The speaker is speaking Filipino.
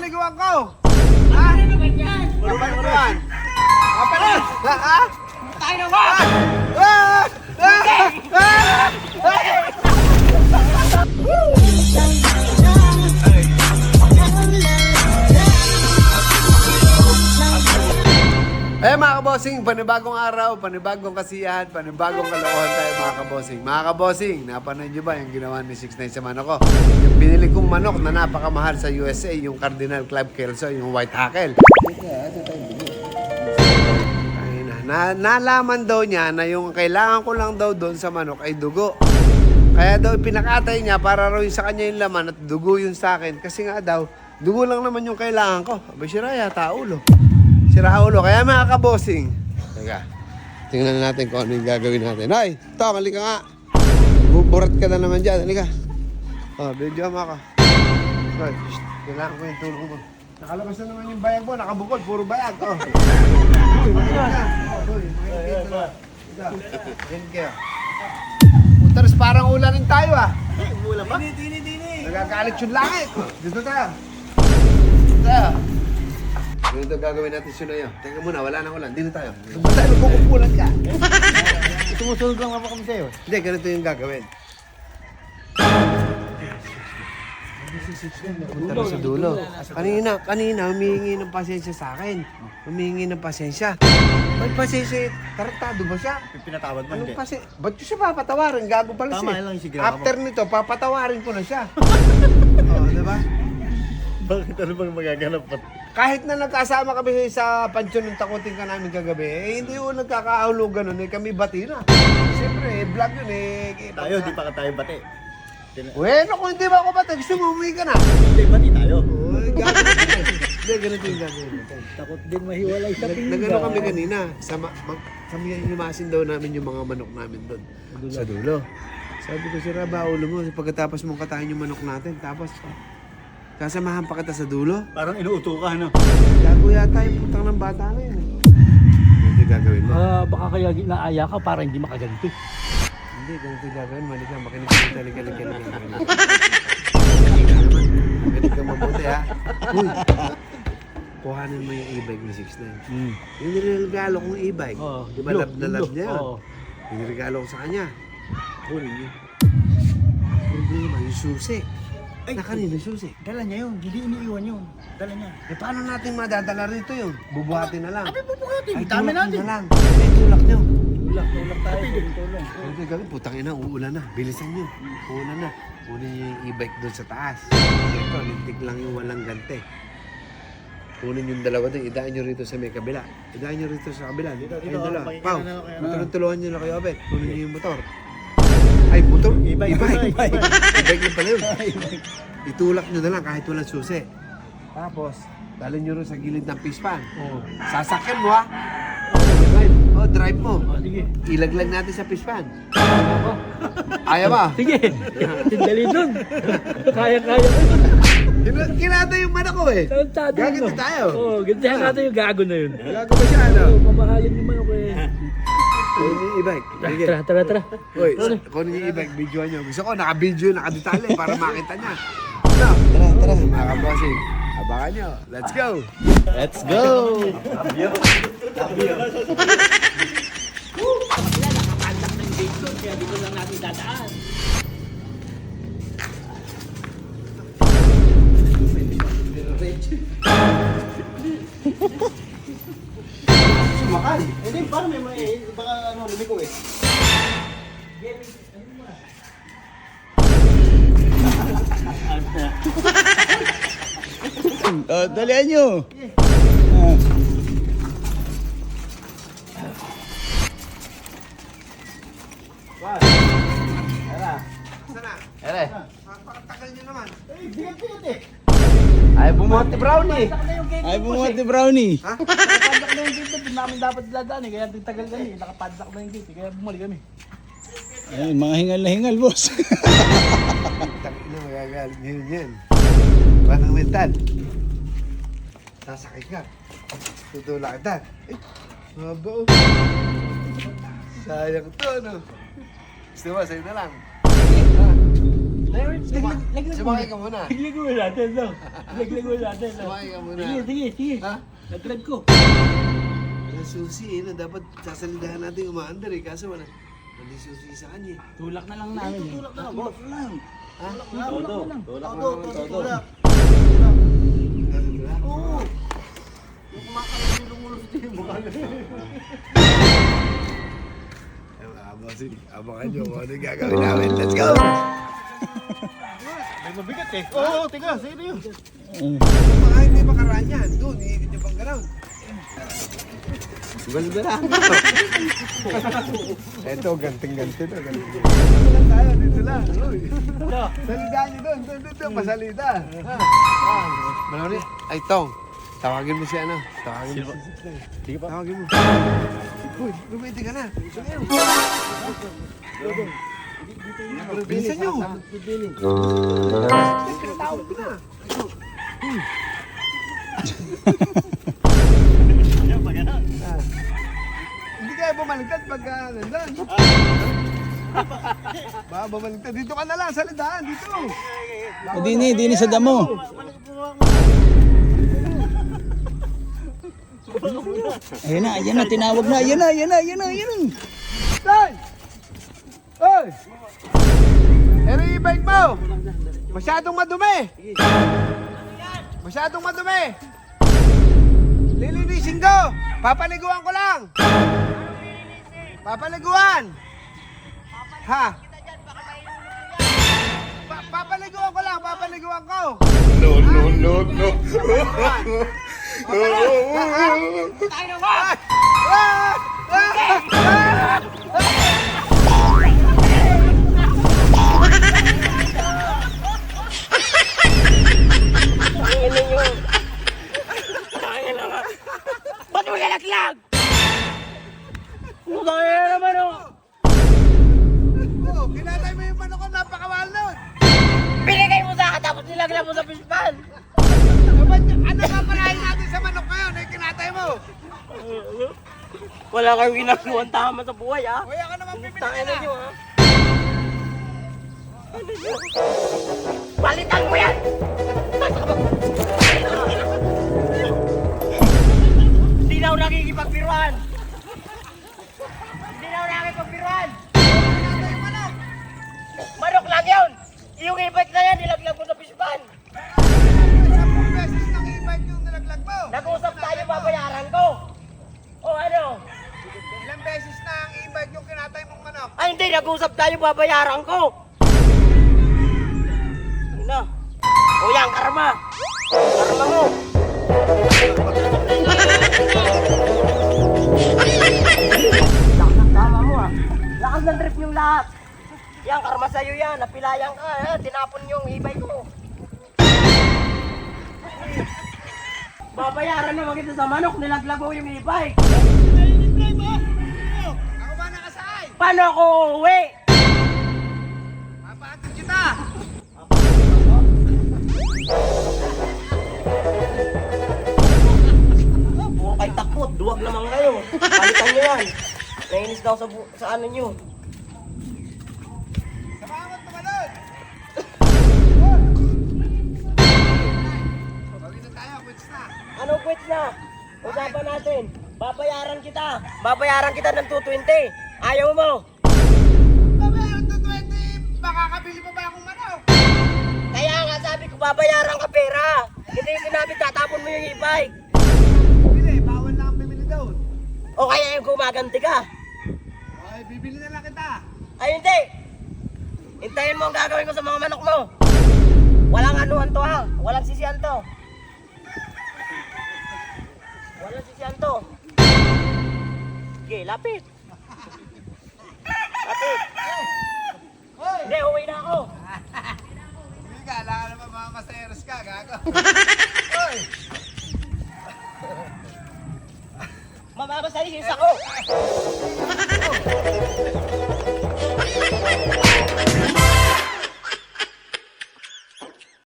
liguan ko? Ano naman yan? Kapaliguan? Kapaliguan? Ha? Tayo na ba? Eh mga kabosing, panibagong araw, panibagong kasiyahan, panibagong kalokohan tayo mga kabosing. Mga kabosing, napanood nyo ba yung ginawa ni 6ix9ine sa manok ko? Yung binili kong manok na napakamahal sa USA, yung Cardinal Club Kelso, yung white hackle. Nalaman daw niya na yung kailangan ko lang daw doon sa manok ay dugo. Kaya daw pinakatay niya para raw sa kanya yung laman at dugo yun sa akin. Kasi nga daw, dugo lang naman yung kailangan ko. Abay, sira yata ulo. Sira ulo. Kaya mga kabosing. Teka, tingnan natin kung ano yung gagawin natin. Ay, Tom, halika nga. Buburat ka na naman dyan. Halika. Oh, video mo ako. Ay, kailangan ko yung tulong mo. Nakalabas na naman yung bayag mo. Nakabukod. Puro bayag. Oh. Uy, makikita ka. Uy, makikita ka. Yan kayo. Putas, parang ulanin tayo ah. Mula ba? Nagagalit yung langit. Dito tayo. Dito tayo. Ganito gagawin natin sunayo. Teka muna, wala nang ulan. Dito tayo. Ba't tayo magkukupulan ka? Sumusunod lang ako kami sa'yo. Hindi, ganito yung gagawin. Punta na sa dulo. Kanina, humihingi ng pasensya sa akin. Humihingi ng pasensya. May pasensya, tarantado ba siya? Pinatawad man Anong ba't ko siya papatawarin? Gago pala Tama siya. lang yung sigla After nito, papatawarin ko na siya. Oo, diba? Bakit ano bang magaganap pa? Kahit na nagkasama kami sa pansyon ng takutin ka namin kagabi, hindi ko nagkakaahulugan nun, kami bati na. Siyempre, vlog yun eh. Tayo, di pa ka tayo bate. Bueno, kung hindi ba ako bati, gusto mo umuwi ka na. Hindi, bati tayo. Uy, gagawin ko na. Hindi, ganito yung gagawin natin. Takot din mahiwalay sa pinga. Nagano kami kanina, kami himasin daw namin yung mga manok namin doon. Sa dulo. Sabi ko, sira ba ulo mo? Pagkatapos mong katayin yung manok natin, tapos kasamahan pa kita sa dulo. Parang inuuto ka, no? Gago yata yung putang ng bata na yun. Hindi gagawin mo. Baka kaya naaya ka para hindi makaganti. Hindi, ganito yung gagawin. Manik lang, makinig ka makinig ka mabuti ha. Uy, kuhanin mo yung e-bike ni 6ix9ine. Yung niregalo kong e-bike. Oo. Di ba love na love niya yun? Oo. Yung niregalo ko sa kanya. Kunin niyo. Problema, yung susi. Ay, Kanina susi. Dala niya yun. Hindi iniiwan yun. Dala niya. Eh paano natin madadala rito yun? Bubuhatin na lang. Abi, bubuhatin. Ay, Dami tulak natin. nyo na lang. Ay, tulak nyo. Tulak tayo. Tulong. Hindi gawin, putang ina, uulan na. Bilisan nyo. Uulan na. Kunin nyo yung e-bike doon sa taas. Ito, lintik lang yung walang gante. Kunin yung dalawa doon, idaan nyo rito sa may kabila. Idaan nyo rito sa kabila. Dito, dalawa. Pao, tulungan nyo na kayo, Abet. Kunin nyo yung motor. Ay, motor? E-bike. E-bike na pala yun. Itulak nyo na lang kahit walang susi. Tapos, dalhin nyo rin sa gilid ng pispan. Sasakyan mo ha. Drive mo. Sige. Ilaglag natin sa pispan. Ayaw ba? Sige. Sindali dun. Kaya-kaya ko. Kinata yung manok ko eh. Tantado Gaganti tayo. Oo, gantihan natin yung gago na yun. Gago ba siya ano? Oo, mamahalin yung manok eh. Kunin yung e-bike. Sige. Tara. Uy, kunin yung e-bike. Videoan nyo. Gusto ko naka-video, naka-detalye para makita niya. Ano? Tara. Mga kabosing. Abangan nyo. Let's go. Let's go! Nakapandak ng gate doon, kaya dito lang natin dadaan. Sumakal. Hindi, parang may baka ano, lumiko eh. Dalian nyo. Sana. Ere. Pakatagal nyo naman. Bigat eh. Ay, bumuhat ni Brownie. Ay, bumuhat ni Brownie. Nakapandak na yung gate doon, namin dapat dadaan eh. Kaya tagal kami, nakapandak na yung gate. Kaya bumalik kami. Ayun, mga hingal na hingal, boss. Takit na magagalit nyo yan. Parang mental. Sasakay ka. Tutulak kita. Ay, haba oh. Sayang to, ano? Gusto mo, sa'yo na lang. Sumakay ka muna. Laglag mo natin, no? Laglag mo natin, no? Sumakay ka muna. Sige. Ha? Nag-grab ko. Wala susi eh. No? Dapat sasalidahan natin umaandar eh. Kaso wala susi sa kanya eh. Tulak na lang namin, eh. Tulak na lang, boss. Ha? Todo. Tulak Todo, tulak. Tulak. Oo. Yung kumakain yung lumulus din yung mukha niya. Abangan nyo kung ano yung gagawin namin. Let's go! May mabigat eh. Oo, tiga, sino yun? Baka hindi makaraan yan. Doon, iikot yung pang gano'n. Balda lang. Eto, ganting-ganti na. Dito lang tayo, dito lang. Uy. Salidaan nyo doon, doon, pasalida. Malawali. Ay, Tong. Tawagin mo si ano. Tawagin mo si Sipsay. Sige pa. Tawagin mo. Uy, lumiti ka na. Bilisan nyo. Pinatawag ko na. Hindi kaya bumaligtad pagka nandun. Baka bumaligtad. Dito ka na lang, sa lidaan. Dito. Di ni sa damo. Ayan na, tinawag na. Ayan na. Tay! Oy! Ere yung bike mo! Masyadong madumi! Masyadong madumi! Lilinisin ko! Papaliguan ko lang! Papaliguan! Ha? Papaliguan ko lang! Papaliguan ko! No! Tayo na ba? Ba't mo nalaglag? Kaya naman, oh. Oh, kinatay mo yung manok ko, napakawal nun! Binigay mo sa akin, tapos nilaglag mo sa pispan. Ano ka parahin natin sa manok ngayon? Ay, kinatay mo! Wala kayong ginagawang tama sa buhay, ha? Kuya ka naman pipili Tangin na! na nyo, ha? Balitan mo yan! Hindi na ako nakikipagbiruan! Kinatay yung manok! Manok lang yun! Yung e-bike na yan, nilaglag mo sa pispan! 10 beses nang e-bike yung nilaglag mo! Nag-usap tayo, babayaran ko! O ano? Ilang beses na ang e-bike yung kinatay mong manok? Ay hindi, nag-usap tayo, babayaran ko! Ano? O yan, karma! Karma mo! Lakas ng tama mo, ah! Lakas ng trip yung lahat! Yan, karma sa'yo yan! Napilayan ka, ha? Tinapon yung e-bike ko! Babayaran naman kita sa manok, nilaglag mo yung e-bike! Ako ba nakasakay? Paano ako uuwi? Papaatid kita! Puro kayo takot, duwag naman kayo. Palitan nyo yan. Nainis daw sa ano nyo. Samahan tumalon! Bawin na tayo, quits na! Anong quits na? Usapan natin. Babayaran kita. Babayaran kita ng 220. Ayaw mo. Babayaran to 20! Makakabili pa ba akong manok? Kaya nga sabi ko babayaran ka pera. Hindi yung sinabi tatapon mo yung e-bike. Bili, bawal na ang bibili doon. O kaya yung gumaganti ka. Ay, bibili na lang kita. Ay hindi. Hintayin mo ang gagawin ko sa mga manok mo. Walang anuhan to, ha. Walang sisihan to. Walang sisihan to. Sige, lapit. Lapit. Hindi, uwi na ako. Hindi ka, alam ka naman mga maseros ka, gago. Hoy! Mamamasalis ako.